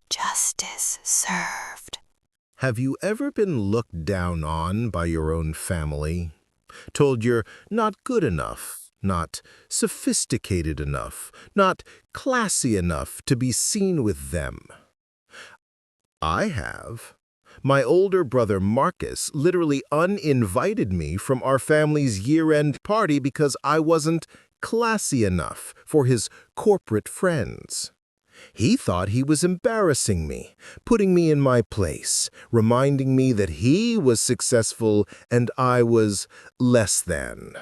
Justice served. Have you ever been looked down on by your own family? Told you're not good enough, not sophisticated enough, not classy enough to be seen with them? I have. My older brother Marcus literally uninvited me from our family's year-end party because I wasn't classy enough for his corporate friends. He thought he was embarrassing me, putting me in my place, reminding me that he was successful and I was less than.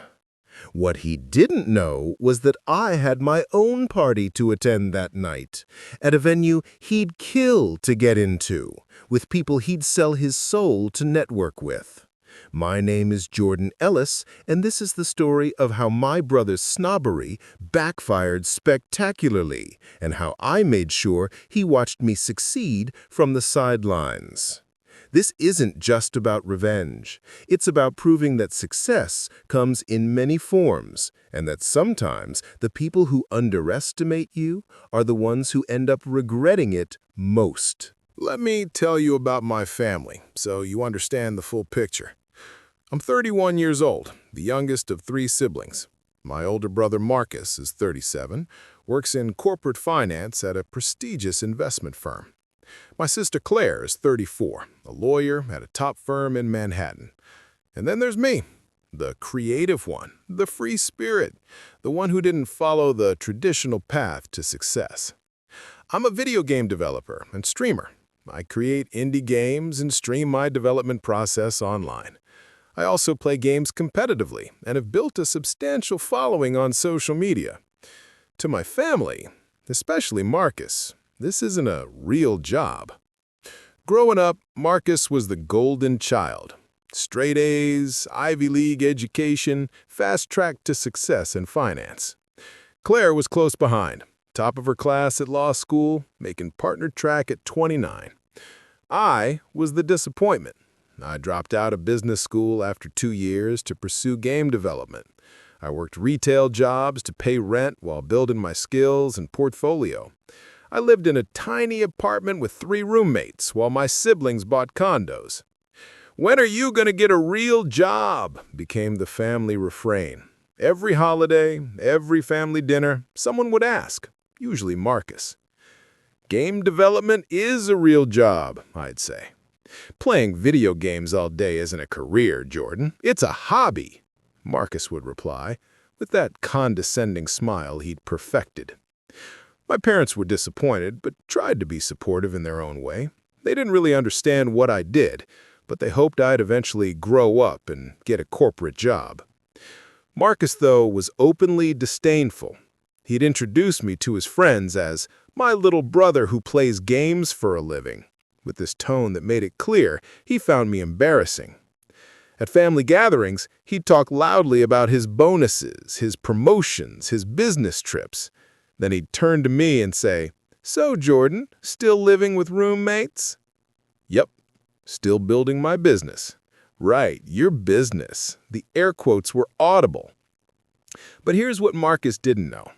What he didn't know was that I had my own party to attend that night, at a venue he'd kill to get into, with people he'd sell his soul to network with. My name is Jordan Ellis, and this is the story of how my brother's snobbery backfired spectacularly, and how I made sure he watched me succeed from the sidelines. This isn't just about revenge. It's about proving that success comes in many forms, and that sometimes the people who underestimate you are the ones who end up regretting it most. Let me tell you about my family, so you understand the full picture. I'm 31 years old, the youngest of 3 siblings. My older brother Marcus is 37, works in corporate finance at a prestigious investment firm. My sister Claire is 34, a lawyer at a top firm in Manhattan. And then there's me, the creative one, the free spirit, the one who didn't follow the traditional path to success. I'm a video game developer and streamer. I create indie games and stream my development process online. I also play games competitively and have built a substantial following on social media. To my family, especially Marcus, this isn't a real job. Growing up, Marcus was the golden child. Straight A's, Ivy League education, fast track to success in finance. Claire was close behind, top of her class at law school, making partner track at 29. I was the disappointment. I dropped out of business school after 2 years to pursue game development. I worked retail jobs to pay rent while building my skills and portfolio. I lived in a tiny apartment with 3 roommates while my siblings bought condos. "When are you going to get a real job?" became the family refrain. Every holiday, every family dinner, someone would ask, usually Marcus. "Game development is a real job," I'd say. "Playing video games all day isn't a career, Jordan. It's a hobby," Marcus would reply, with that condescending smile he'd perfected. My parents were disappointed, but tried to be supportive in their own way. They didn't really understand what I did, but they hoped I'd eventually grow up and get a corporate job. Marcus, though, was openly disdainful. He'd introduced me to his friends as my little brother who plays games for a living, with this tone that made it clear he found me embarrassing. At family gatherings, he'd talk loudly about his bonuses, his promotions, his business trips. Then he'd turn to me and say, "So, Jordan, still living with roommates?" "Yep, still building my business." "Right, your business." The air quotes were audible. But here's what Marcus didn't know.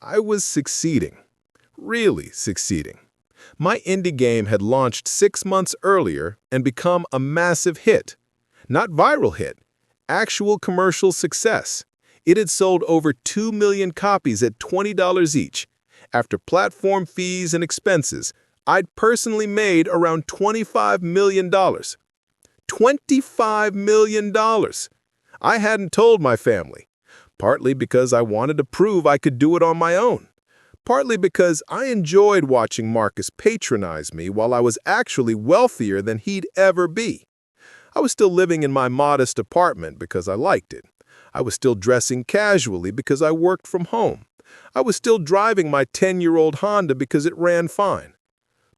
I was succeeding. Really succeeding. My indie game had launched 6 months earlier and become a massive hit. Not viral hit, actual commercial success. It had sold over 2 million copies at $20 each. After platform fees and expenses, I'd personally made around $25 million. $25 million! I hadn't told my family, partly because I wanted to prove I could do it on my own. Partly because I enjoyed watching Marcus patronize me while I was actually wealthier than he'd ever be. I was still living in my modest apartment because I liked it. I was still dressing casually because I worked from home. I was still driving my 10-year-old Honda because it ran fine.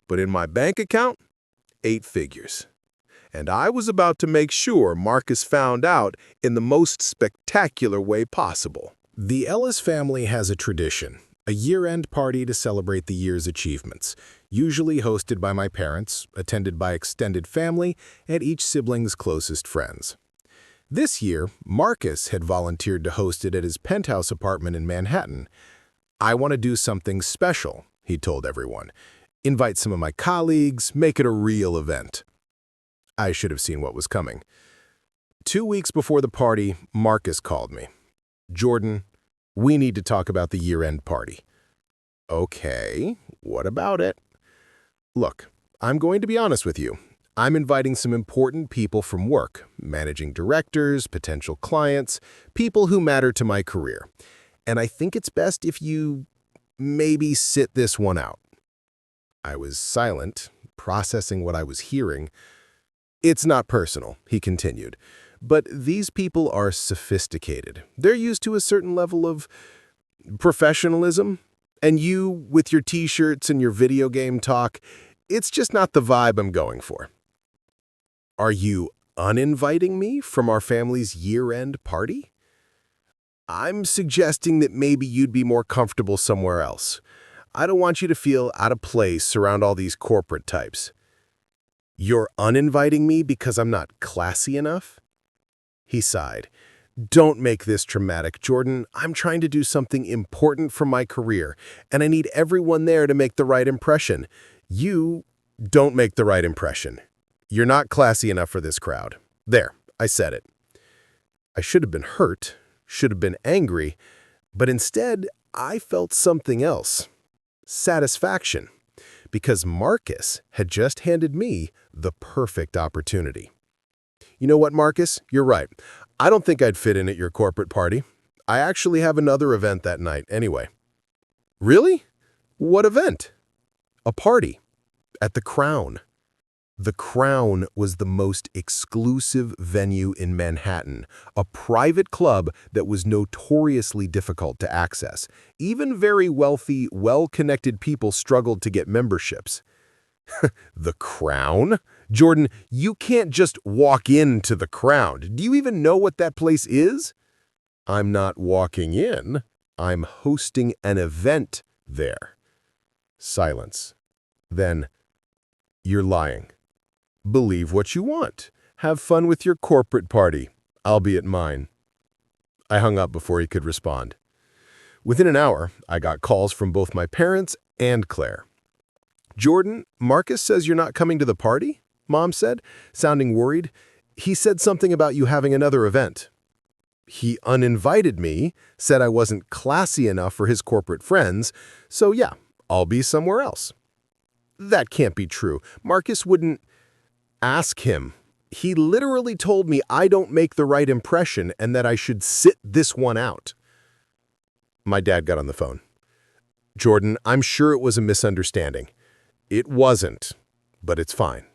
But in my bank account, 8 figures. And I was about to make sure Marcus found out in the most spectacular way possible. The Ellis family has a tradition, a year-end party to celebrate the year's achievements, usually hosted by my parents, attended by extended family, and each sibling's closest friends. This year, Marcus had volunteered to host it at his penthouse apartment in Manhattan. "I want to do something special," he told everyone. Invite some of my colleagues, make it a real event. I should have seen what was coming. 2 weeks before the party, Marcus called me. Jordan, we need to talk about the year-end party. Okay, what about it? Look, I'm going to be honest with you. I'm inviting some important people from work, managing directors, potential clients, people who matter to my career. And I think it's best if you maybe sit this one out. I was silent, processing what I was hearing. It's not personal, he continued, but these people are sophisticated. They're used to a certain level of professionalism, and you, with your t-shirts and your video game talk, it's just not the vibe I'm going for. Are you uninviting me from our family's year-end party? I'm suggesting that maybe you'd be more comfortable somewhere else. I don't want you to feel out of place around all these corporate types. You're uninviting me because I'm not classy enough? He sighed. Don't make this dramatic, Jordan. I'm trying to do something important for my career, and I need everyone there to make the right impression. You don't make the right impression. You're not classy enough for this crowd. There, I said it. I should have been hurt, should have been angry, but instead, I felt something else. Satisfaction, because Marcus had just handed me the perfect opportunity. You know what, Marcus? You're right. I don't think I'd fit in at your corporate party. I actually have another event that night anyway. Really? What event? A party. At the Crown. The Crown was the most exclusive venue in Manhattan, a private club that was notoriously difficult to access. Even very wealthy, well-connected people struggled to get memberships. The Crown? Jordan, you can't just walk into the Crown. Do you even know what that place is? I'm not walking in. I'm hosting an event there. Silence. Then, you're lying. Believe what you want. Have fun with your corporate party. I'll be at mine. I hung up before he could respond. Within an hour, I got calls from both my parents and Claire. Jordan, Marcus says you're not coming to the party? Mom said, sounding worried. He said something about you having another event. He uninvited me, said I wasn't classy enough for his corporate friends, so yeah, I'll be somewhere else. That can't be true. Marcus wouldn't... Ask him. He literally told me I don't make the right impression and that I should sit this one out. My dad got on the phone. Jordan, I'm sure it was a misunderstanding. It wasn't, but it's fine.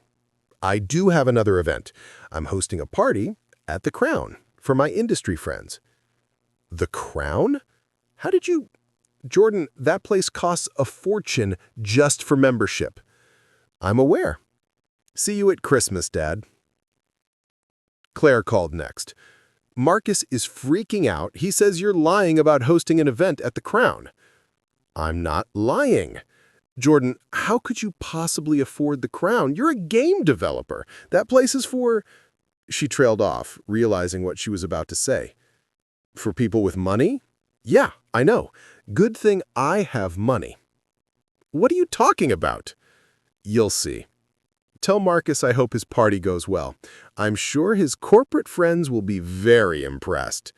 I do have another event. I'm hosting a party at the Crown for my industry friends. The Crown? How did you... Jordan, that place costs a fortune just for membership. I'm aware. See you at Christmas, Dad. Claire called next. Marcus is freaking out. He says you're lying about hosting an event at the Crown. I'm not lying. Jordan, how could you possibly afford the Crown? You're a game developer. That place is for... She trailed off, realizing what she was about to say. For people with money? Yeah, I know. Good thing I have money. What are you talking about? You'll see. Tell Marcus I hope his party goes well. I'm sure his corporate friends will be very impressed.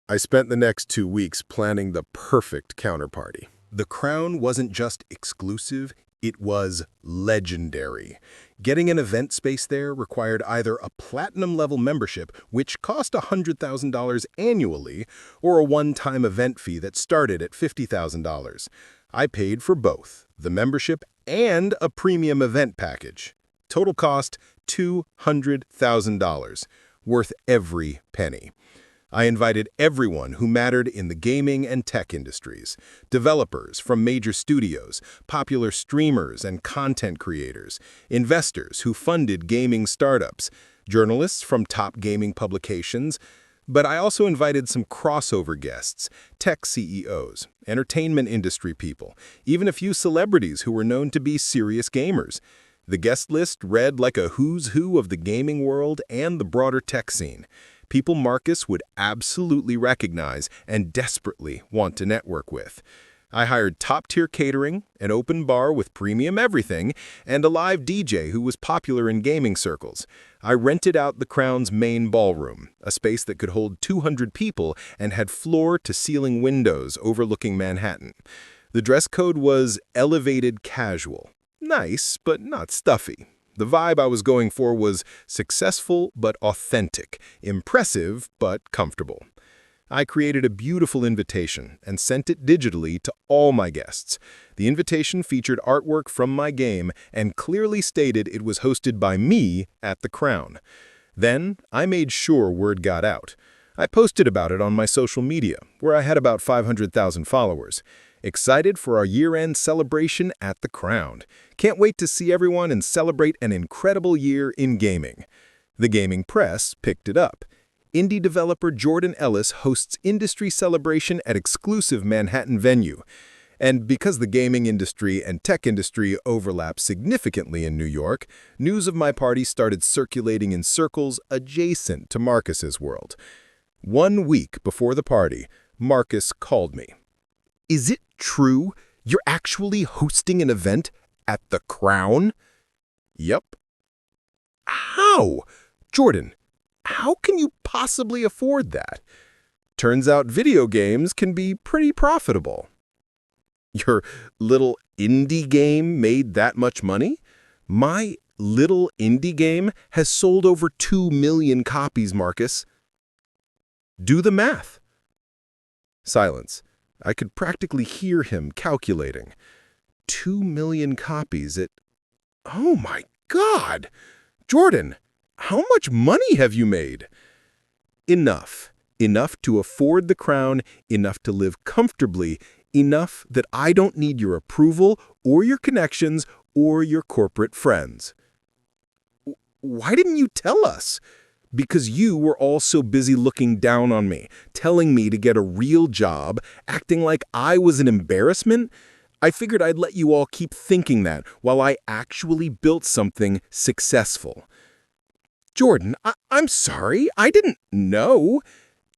I spent the next 2 weeks planning the perfect counterparty. The Crown wasn't just exclusive, it was legendary. Getting an event space there required either a platinum-level membership, which cost $100,000 annually, or a one-time event fee that started at $50,000. I paid for both, the membership and a premium event package. Total cost $200,000, worth every penny. I invited everyone who mattered in the gaming and tech industries, developers from major studios, popular streamers and content creators, investors who funded gaming startups, journalists from top gaming publications, but I also invited some crossover guests, tech CEOs, entertainment industry people, even a few celebrities who were known to be serious gamers. The guest list read like a who's who of the gaming world and the broader tech scene. People Marcus would absolutely recognize and desperately want to network with. I hired top-tier catering, an open bar with premium everything, and a live DJ who was popular in gaming circles. I rented out the Crown's main ballroom, a space that could hold 200 people and had floor-to-ceiling windows overlooking Manhattan. The dress code was elevated casual. Nice, but not stuffy. The vibe I was going for was successful but authentic, impressive but comfortable. I created a beautiful invitation and sent it digitally to all my guests. The invitation featured artwork from my game and clearly stated it was hosted by me at the Crown. Then, I made sure word got out. I posted about it on my social media, where I had about 500,000 followers. Excited for our year-end celebration at the Crown. Can't wait to see everyone and celebrate an incredible year in gaming. The gaming press picked it up. Indie developer Jordan Ellis hosts industry celebration at exclusive Manhattan venue. And because the gaming industry and tech industry overlap significantly in New York, news of my party started circulating in circles adjacent to Marcus's world. 1 week before the party, Marcus called me. "Is it true you're actually hosting an event at the Crown?" "Yep." "How? Jordan, how can you possibly afford that?" "Turns out video games can be pretty profitable." "Your little indie game made that much money?" "My little indie game has sold over 2 million copies, Marcus." "Do the math." Silence. I could practically hear him calculating. 2 million copies at... Oh my God! Jordan, how much money have you made? Enough. Enough to afford the Crown, enough to live comfortably, enough that I don't need your approval or your connections or your corporate friends. Why didn't you tell us? Because you were all so busy looking down on me, telling me to get a real job, acting like I was an embarrassment. I figured I'd let you all keep thinking that while I actually built something successful. Jordan, I'm sorry, I didn't know.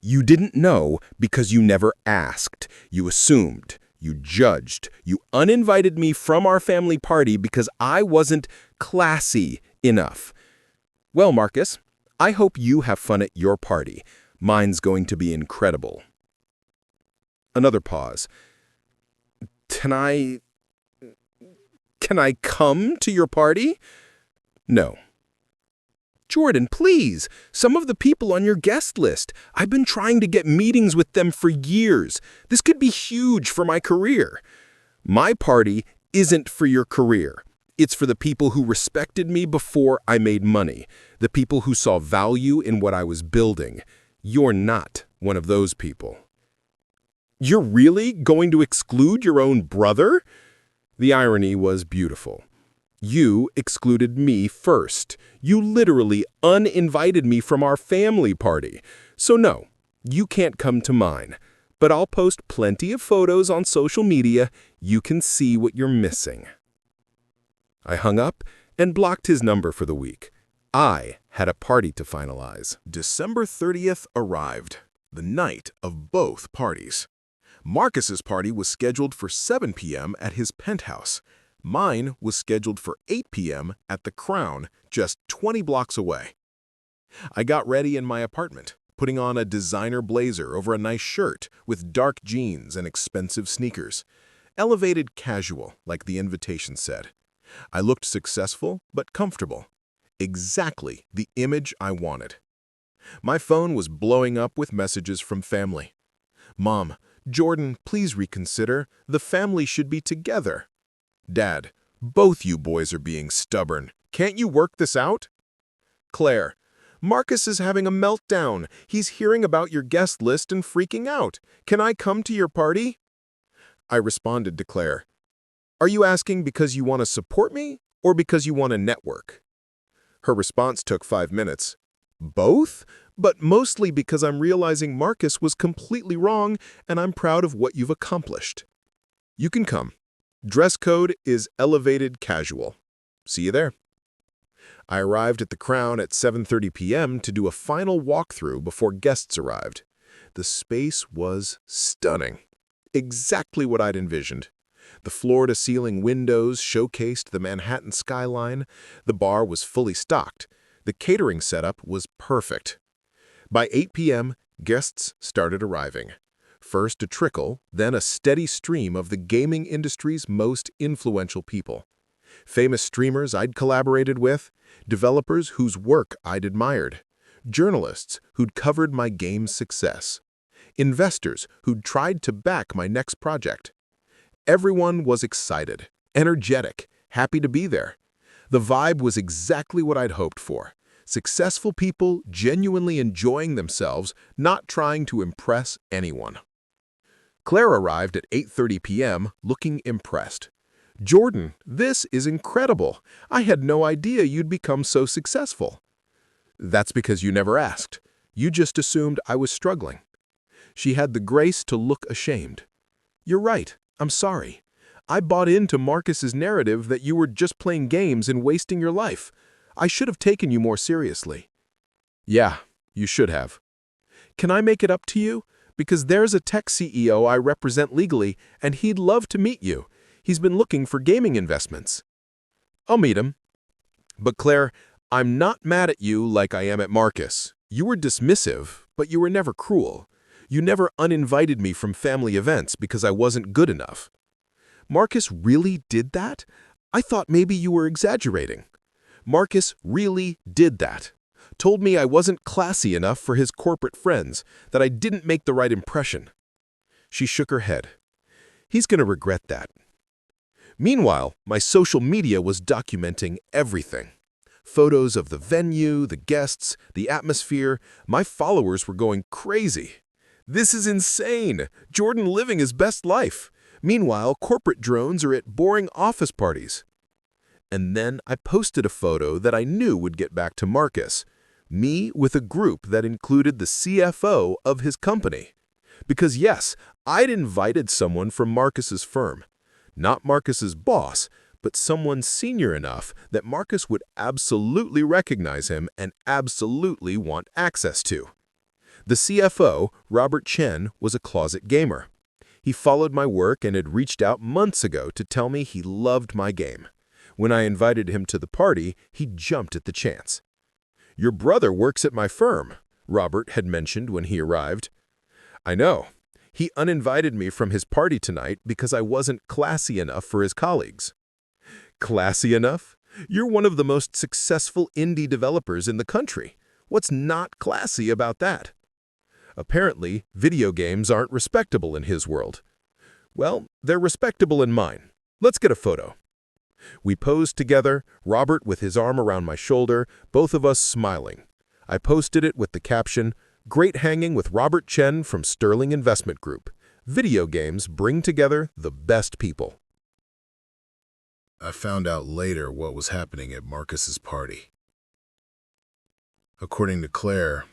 You didn't know because you never asked. You assumed. You judged. You uninvited me from our family party because I wasn't classy enough. Well, Marcus, I hope you have fun at your party. Mine's going to be incredible. Another pause. Can I come to your party? No. Jordan, please. Some of the people on your guest list. I've been trying to get meetings with them for years. This could be huge for my career. My party isn't for your career. It's for the people who respected me before I made money, the people who saw value in what I was building. You're not one of those people. You're really going to exclude your own brother? The irony was beautiful. You excluded me first. You literally uninvited me from our family party. So no, you can't come to mine. But I'll post plenty of photos on social media. You can see what you're missing. I hung up and blocked his number for the week. I had a party to finalize. December 30th arrived, the night of both parties. Marcus's party was scheduled for 7 p.m. at his penthouse. Mine was scheduled for 8 p.m. at the Crown, just 20 blocks away. I got ready in my apartment, putting on a designer blazer over a nice shirt with dark jeans and expensive sneakers. Elevated casual, like the invitation said. I looked successful but comfortable. Exactly the image I wanted. My phone was blowing up with messages from family. "Mom, Jordan, please reconsider. The family should be together." "Dad, both you boys are being stubborn. Can't you work this out?" "Claire, Marcus is having a meltdown. He's hearing about your guest list and freaking out. Can I come to your party?" I responded to Claire, "Are you asking because you want to support me or because you want to network?" Her response took 5 minutes. "Both, but mostly because I'm realizing Marcus was completely wrong and I'm proud of what you've accomplished. You can come. Dress code is elevated casual. See you there." I arrived at the Crown at 7:30 p.m. to do a final walkthrough before guests arrived. The space was stunning. Exactly what I'd envisioned. The floor-to-ceiling windows showcased the Manhattan skyline. The bar was fully stocked. The catering setup was perfect. By 8 p.m., guests started arriving. First a trickle, then a steady stream of the gaming industry's most influential people. Famous streamers I'd collaborated with, developers whose work I'd admired, journalists who'd covered my game's success, investors who'd tried to back my next project. Everyone was excited, energetic, happy to be there. The vibe was exactly what I'd hoped for. Successful people genuinely enjoying themselves, not trying to impress anyone. Claire arrived at 8:30 p.m. looking impressed. "Jordan, this is incredible. I had no idea you'd become so successful." "That's because you never asked. You just assumed I was struggling." She had the grace to look ashamed. "You're right. I'm sorry. I bought into Marcus's narrative that you were just playing games and wasting your life. I should have taken you more seriously." "Yeah, you should have." "Can I make it up to you? Because there's a tech CEO I represent legally, and he'd love to meet you. He's been looking for gaming investments." "I'll meet him." "But Claire, I'm not mad at you like I am at Marcus. You were dismissive, but you were never cruel. You never uninvited me from family events because I wasn't good enough." "Marcus really did that? I thought maybe you were exaggerating." "Marcus really did that. Told me I wasn't classy enough for his corporate friends, that I didn't make the right impression." She shook her head. "He's going to regret that." Meanwhile, my social media was documenting everything. Photos of the venue, the guests, the atmosphere. My followers were going crazy. "This is insane! Jordan living his best life. Meanwhile, corporate drones are at boring office parties." And then I posted a photo that I knew would get back to Marcus. Me with a group that included the CFO of his company. Because yes, I'd invited someone from Marcus's firm. Not Marcus's boss, but someone senior enough that Marcus would absolutely recognize him and absolutely want access to. The CFO, Robert Chen, was a closet gamer. He followed my work and had reached out months ago to tell me he loved my game. When I invited him to the party, he jumped at the chance. "Your brother works at my firm," Robert had mentioned when he arrived. "I know. He uninvited me from his party tonight because I wasn't classy enough for his colleagues." "Classy enough? You're one of the most successful indie developers in the country. What's not classy about that?" "Apparently, video games aren't respectable in his world." "Well, they're respectable in mine. Let's get a photo." We posed together, Robert with his arm around my shoulder, both of us smiling. I posted it with the caption, "Great hanging with Robert Chen from Sterling Investment Group. Video games bring together the best people." I found out later what was happening at Marcus's party. According to Claire,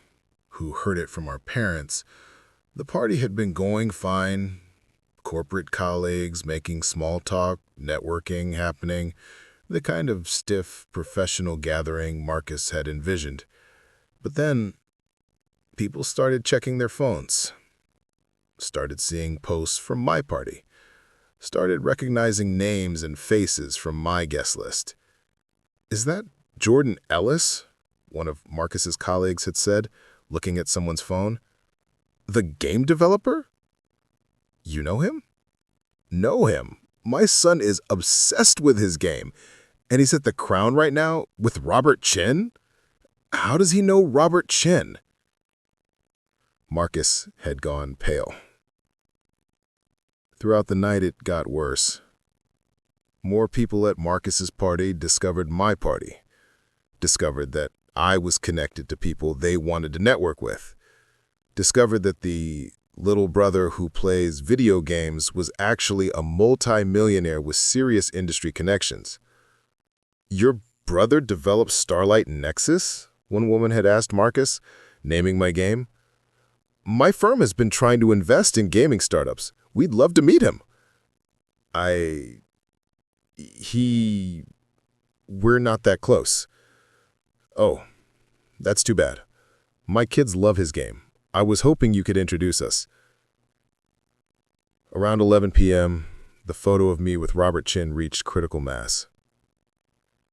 who heard it from our parents, the party had been going fine. Corporate colleagues making small talk, networking happening, the kind of stiff, professional gathering Marcus had envisioned. But then, people started checking their phones, started seeing posts from my party, started recognizing names and faces from my guest list. "Is that Jordan Ellis?" one of Marcus's colleagues had said, looking at someone's phone. "The game developer? You know him?" "Know him. My son is obsessed with his game, and he's at the Crown right now with Robert Chen? How does he know Robert Chen?" Marcus had gone pale. Throughout the night, it got worse. More people at Marcus's party discovered my party, discovered that I was connected to people they wanted to network with, discovered that the little brother who plays video games was actually a multi-millionaire with serious industry connections. "Your brother developed Starlight Nexus?" one woman had asked Marcus, naming my game. "My firm has been trying to invest in gaming startups. We'd love to meet him." We're not that close." "Oh, that's too bad. My kids love his game. I was hoping you could introduce us." Around 11 p.m., the photo of me with Robert Chin reached critical mass.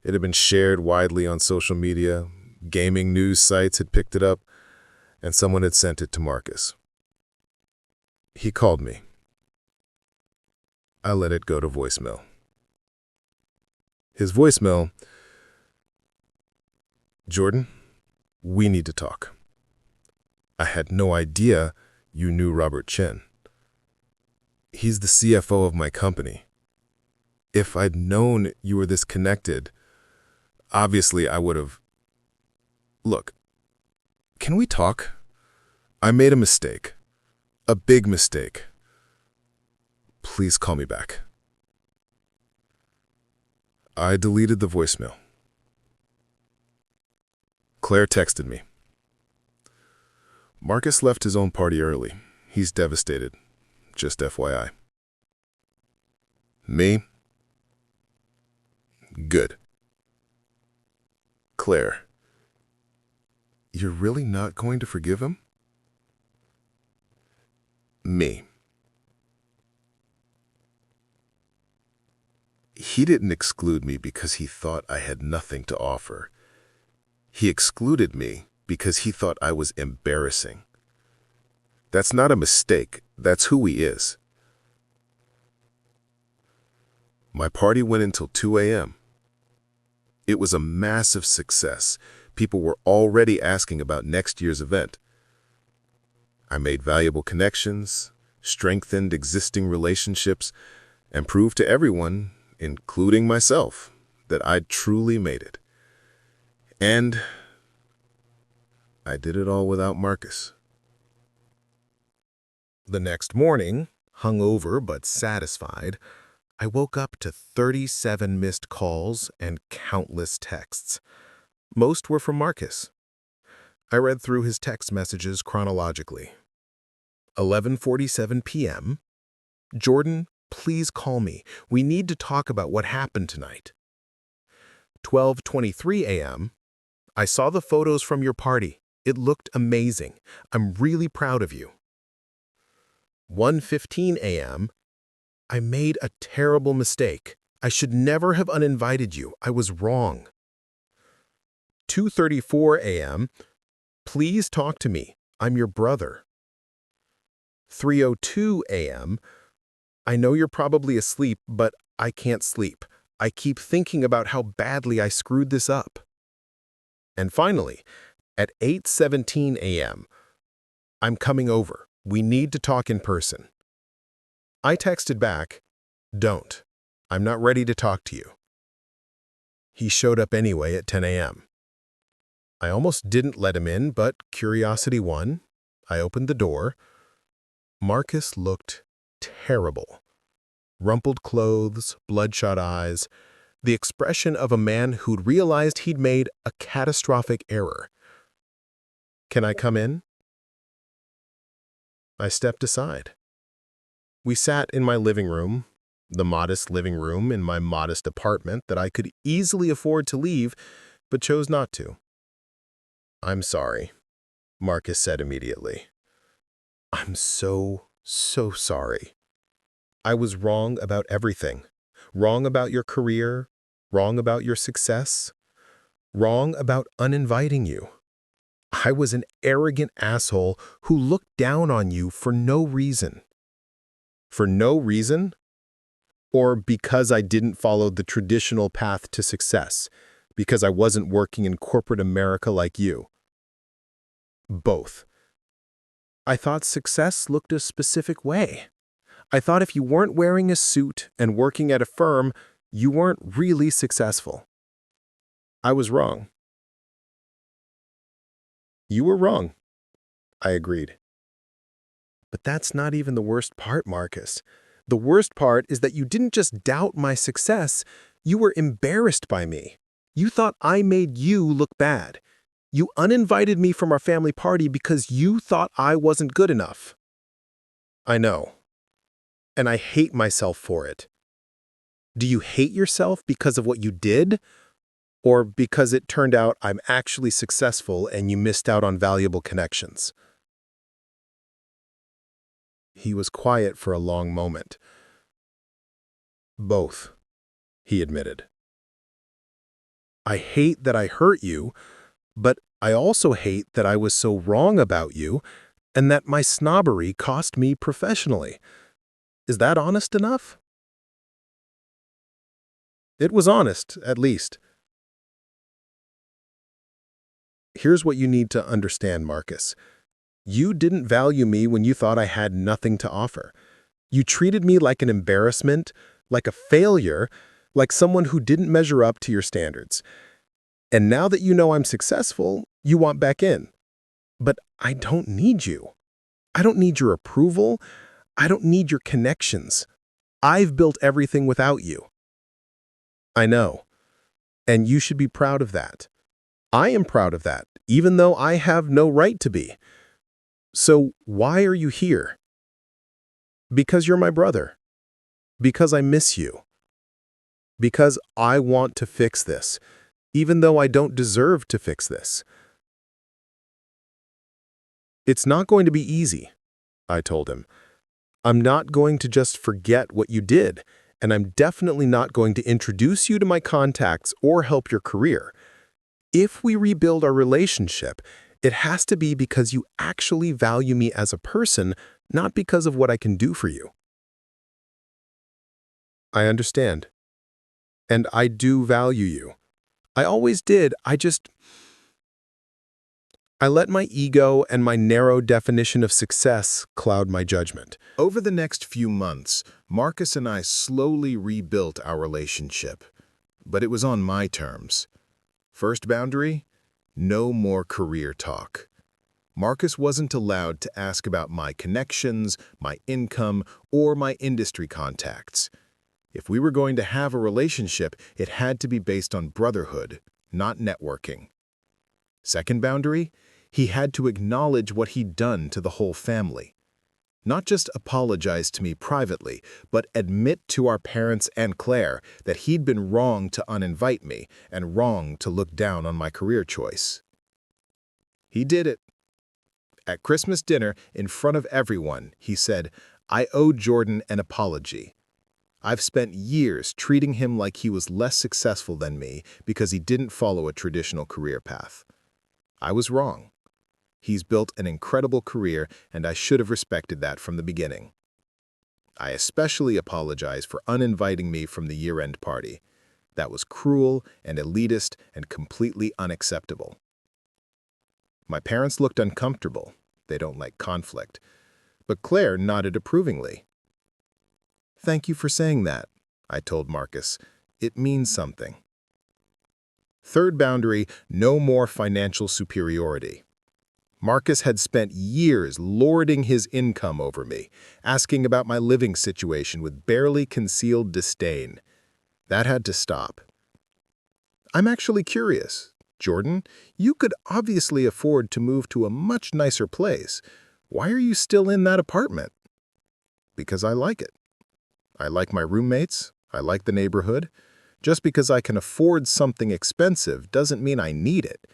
It had been shared widely on social media, gaming news sites had picked it up, and someone had sent it to Marcus. He called me. I let it go to voicemail. His voicemail: "Jordan, we need to talk. I had no idea you knew Robert Chin. He's the CFO of my company. If I'd known you were this connected, obviously I would have... Look, can we talk? I made a mistake. A big mistake. Please call me back." I deleted the voicemail. Claire texted me. "Marcus left his own party early. He's devastated. Just FYI." Me? Good. Claire, you're really not going to forgive him? Me. He didn't exclude me because he thought I had nothing to offer. He excluded me because he thought I was embarrassing. That's not a mistake. That's who he is. My party went until 2 a.m. It was a massive success. People were already asking about next year's event. I made valuable connections, strengthened existing relationships, and proved to everyone, including myself, that I'd truly made it. And I did it all without Marcus. The next morning, hungover but satisfied, I woke up to 37 missed calls and countless texts. Most were from Marcus. I read through his text messages chronologically. 11:47 p.m. "Jordan, please call me. We need to talk about what happened tonight." 12:23 a.m. "I saw the photos from your party. It looked amazing. I'm really proud of you." 1:15 a.m. "I made a terrible mistake. I should never have uninvited you. I was wrong." 2:34 a.m. "Please talk to me. I'm your brother." 3:02 a.m. "I know you're probably asleep, but I can't sleep. I keep thinking about how badly I screwed this up." And finally, at 8:17 a.m., "I'm coming over. We need to talk in person." I texted back, "Don't. I'm not ready to talk to you." He showed up anyway at 10 a.m. I almost didn't let him in, but curiosity won. I opened the door. Marcus looked terrible. Rumpled clothes, bloodshot eyes, the expression of a man who'd realized he'd made a catastrophic error. "Can I come in?" I stepped aside. We sat in my living room, the modest living room in my modest apartment that I could easily afford to leave, but chose not to. "I'm sorry," Marcus said immediately. "I'm so sorry. I was wrong about everything. Wrong about your career, wrong about your success, wrong about uninviting you. I was an arrogant asshole who looked down on you for no reason." For no reason? Or because I didn't follow the traditional path to success? Because I wasn't working in corporate America like you? Both. I thought success looked a specific way. I thought if you weren't wearing a suit and working at a firm, you weren't really successful. I was wrong. You were wrong. I agreed. But that's not even the worst part, Marcus. The worst part is that you didn't just doubt my success, you were embarrassed by me. You thought I made you look bad. You uninvited me from our family party because you thought I wasn't good enough. I know. And I hate myself for it. Do you hate yourself because of what you did? Or because it turned out I'm actually successful and you missed out on valuable connections? He was quiet for a long moment. Both, he admitted. I hate that I hurt you, but I also hate that I was so wrong about you and that my snobbery cost me professionally. Is that honest enough? It was honest, at least. Here's what you need to understand, Marcus. You didn't value me when you thought I had nothing to offer. You treated me like an embarrassment, like a failure, like someone who didn't measure up to your standards. And now that you know I'm successful, you want back in. But I don't need you. I don't need your approval. I don't need your connections. I've built everything without you. I know. And you should be proud of that. I am proud of that, even though I have no right to be. So why are you here? Because you're my brother. Because I miss you. Because I want to fix this, even though I don't deserve to fix this. It's not going to be easy, I told him. I'm not going to just forget what you did, and I'm definitely not going to introduce you to my contacts or help your career. If we rebuild our relationship, it has to be because you actually value me as a person, not because of what I can do for you. I understand. And I do value you. I always did. I let my ego and my narrow definition of success cloud my judgment. Over the next few months, Marcus and I slowly rebuilt our relationship. But it was on my terms. First boundary, no more career talk. Marcus wasn't allowed to ask about my connections, my income, or my industry contacts. If we were going to have a relationship, it had to be based on brotherhood, not networking. Second boundary, he had to acknowledge what he'd done to the whole family. Not just apologize to me privately, but admit to our parents and Claire that he'd been wrong to uninvite me and wrong to look down on my career choice. He did it. At Christmas dinner, in front of everyone, he said, I owe Jordan an apology. I've spent years treating him like he was less successful than me because he didn't follow a traditional career path. I was wrong. He's built an incredible career, and I should have respected that from the beginning. I especially apologize for uninviting me from the year-end party. That was cruel and elitist and completely unacceptable. My parents looked uncomfortable. They don't like conflict. But Claire nodded approvingly. Thank you for saying that, I told Marcus. It means something. Third boundary, no more financial superiority. Marcus had spent years lording his income over me, asking about my living situation with barely concealed disdain. That had to stop. I'm actually curious. Jordan, you could obviously afford to move to a much nicer place. Why are you still in that apartment? Because I like it. I like my roommates. I like the neighborhood. Just because I can afford something expensive doesn't mean I need it.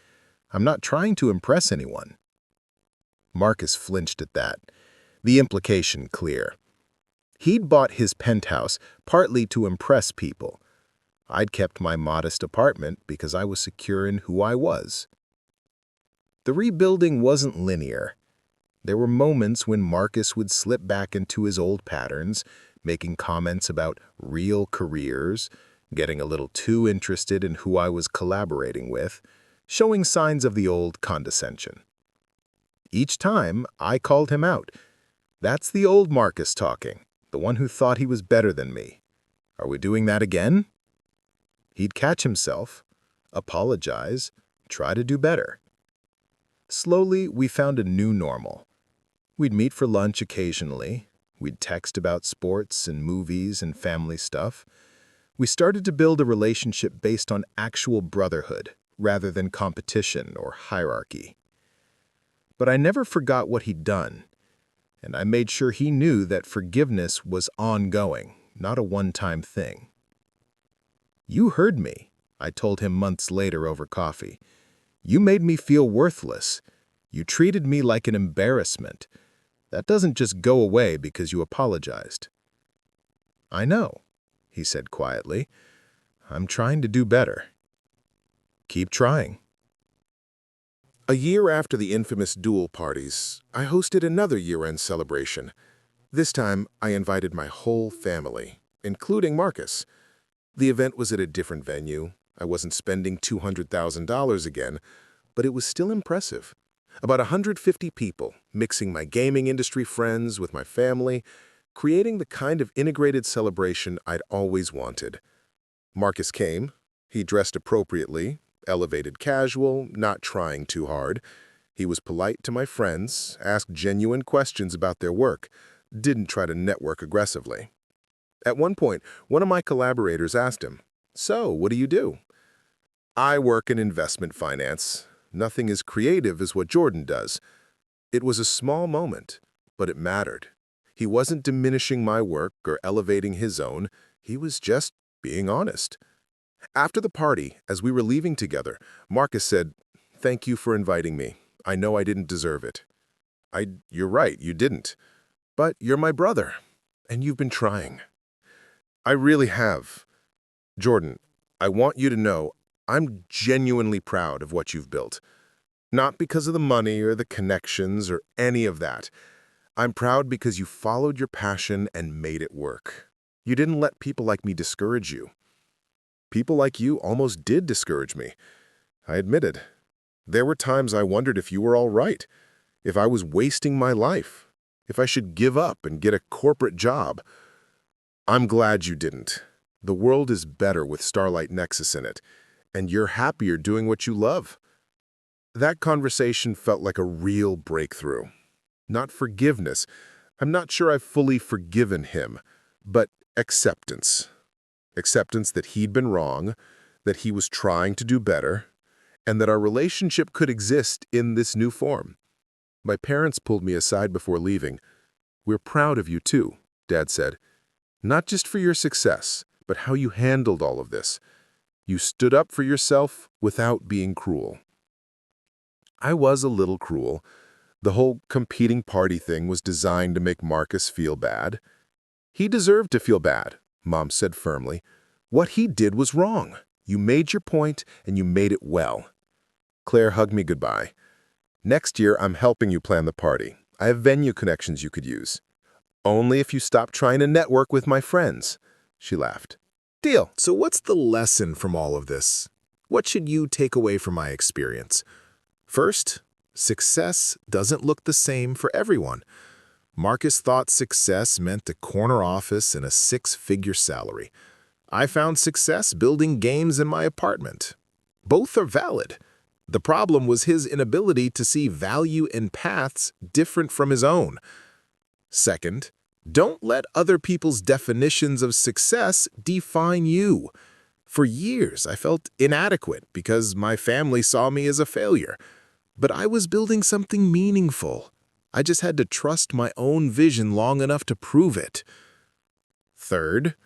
I'm not trying to impress anyone. Marcus flinched at that, the implication clear. He'd bought his penthouse partly to impress people. I'd kept my modest apartment because I was secure in who I was. The rebuilding wasn't linear. There were moments when Marcus would slip back into his old patterns, making comments about real careers, getting a little too interested in who I was collaborating with, showing signs of the old condescension. Each time, I called him out. That's the old Marcus talking, the one who thought he was better than me. Are we doing that again? He'd catch himself, apologize, try to do better. Slowly, we found a new normal. We'd meet for lunch occasionally. We'd text about sports and movies and family stuff. We started to build a relationship based on actual brotherhood, rather than competition or hierarchy. But I never forgot what he'd done, and I made sure he knew that forgiveness was ongoing, not a one-time thing. You heard me, I told him months later over coffee. You made me feel worthless. You treated me like an embarrassment. That doesn't just go away because you apologized. I know, he said quietly. I'm trying to do better. Keep trying. A year after the infamous duel parties, I hosted another year-end celebration. This time, I invited my whole family, including Marcus. The event was at a different venue. I wasn't spending $200,000 again, but it was still impressive. About 150 people, mixing my gaming industry friends with my family, creating the kind of integrated celebration I'd always wanted. Marcus came. He dressed appropriately, elevated casual, not trying too hard. He was polite to my friends, asked genuine questions about their work, didn't try to network aggressively. At one point, one of my collaborators asked him, "So, what do you do?" "I work in investment finance. Nothing as creative as what Jordan does." It was a small moment, but it mattered. He wasn't diminishing my work or elevating his own. He was just being honest. After the party, as we were leaving together, Marcus said, "Thank you for inviting me. I know I didn't deserve it." "You're right, you didn't. But you're my brother, and you've been trying." "I really have. Jordan, I want you to know I'm genuinely proud of what you've built. Not because of the money or the connections or any of that. I'm proud because you followed your passion and made it work. You didn't let people like me discourage you. People like you almost did discourage me. I admit it. There were times I wondered if you were all right, if I was wasting my life, if I should give up and get a corporate job. I'm glad you didn't. The world is better with Starlight Nexus in it, and you're happier doing what you love." That conversation felt like a real breakthrough. Not forgiveness. I'm not sure I've fully forgiven him, but acceptance. Acceptance that he'd been wrong, that he was trying to do better, and that our relationship could exist in this new form. My parents pulled me aside before leaving. "We're proud of you too," Dad said. "Not just for your success, but how you handled all of this. You stood up for yourself without being cruel." I was a little cruel. The whole competing party thing was designed to make Marcus feel bad. "He deserved to feel bad," Mom said firmly. "What he did was wrong. You made your point, and you made it well." Claire hugged me goodbye. "Next year, I'm helping you plan the party. I have venue connections you could use. Only if you stop trying to network with my friends." She laughed. "Deal." So what's the lesson from all of this? What should you take away from my experience? First, success doesn't look the same for everyone. Marcus thought success meant a corner office and a six-figure salary. I found success building games in my apartment. Both are valid. The problem was his inability to see value in paths different from his own. Second, don't let other people's definitions of success define you. For years, I felt inadequate because my family saw me as a failure. But I was building something meaningful. I just had to trust my own vision long enough to prove it. Third,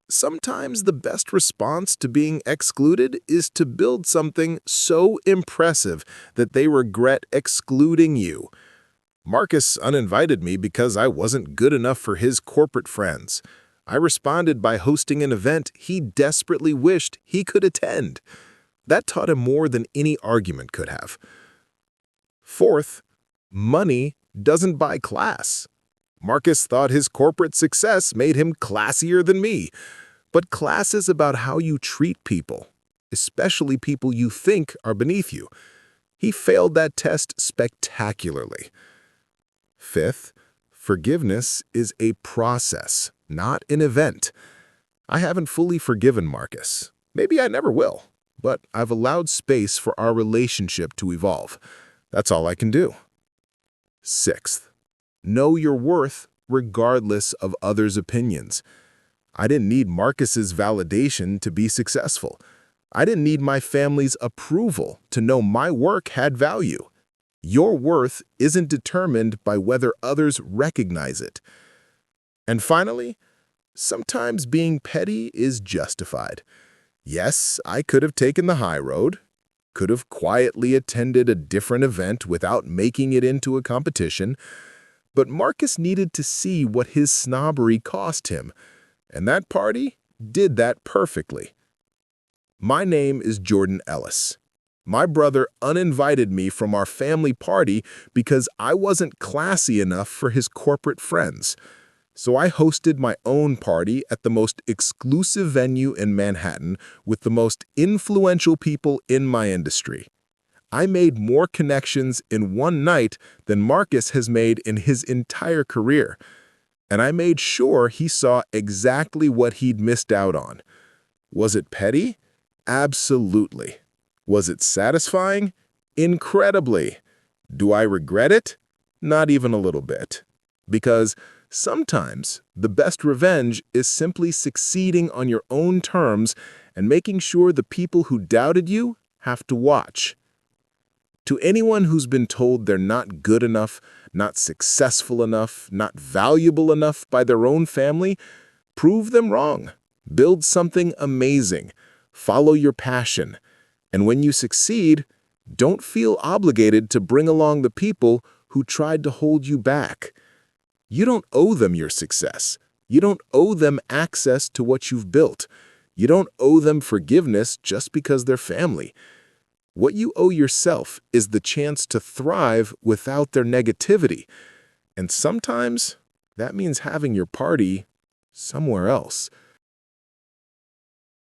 sometimes the best response to being excluded is to build something so impressive that they regret excluding you. Marcus uninvited me because I wasn't good enough for his corporate friends. I responded by hosting an event he desperately wished he could attend. That taught him more than any argument could have. Fourth, money doesn't buy class. Marcus thought his corporate success made him classier than me. But class is about how you treat people, especially people you think are beneath you. He failed that test spectacularly. Fifth, forgiveness is a process, not an event. I haven't fully forgiven Marcus. Maybe I never will, but I've allowed space for our relationship to evolve. That's all I can do. Sixth, know your worth regardless of others' opinions. I didn't need Marcus's validation to be successful. I didn't need my family's approval to know my work had value. Your worth isn't determined by whether others recognize it. And finally, sometimes being petty is justified. Yes, I could have taken the high road, could have quietly attended a different event without making it into a competition, But Marcus needed to see what his snobbery cost him, and that party did that perfectly. My name is Jordan Ellis. My brother uninvited me from our family party because I wasn't classy enough for his corporate friends. So I hosted my own party at the most exclusive venue in Manhattan with the most influential people in my industry. I made more connections in one night than Marcus has made in his entire career. And I made sure he saw exactly what he'd missed out on. Was it petty? Absolutely. Was it satisfying? Incredibly. Do I regret it? Not even a little bit. Because sometimes the best revenge is simply succeeding on your own terms and making sure the people who doubted you have to watch. To anyone who's been told they're not good enough, not successful enough, not valuable enough by their own family, prove them wrong. Build something amazing. Follow your passion. And when you succeed, don't feel obligated to bring along the people who tried to hold you back. You don't owe them your success. You don't owe them access to what you've built. You don't owe them forgiveness just because they're family. What you owe yourself is the chance to thrive without their negativity. And sometimes that means having your party somewhere else.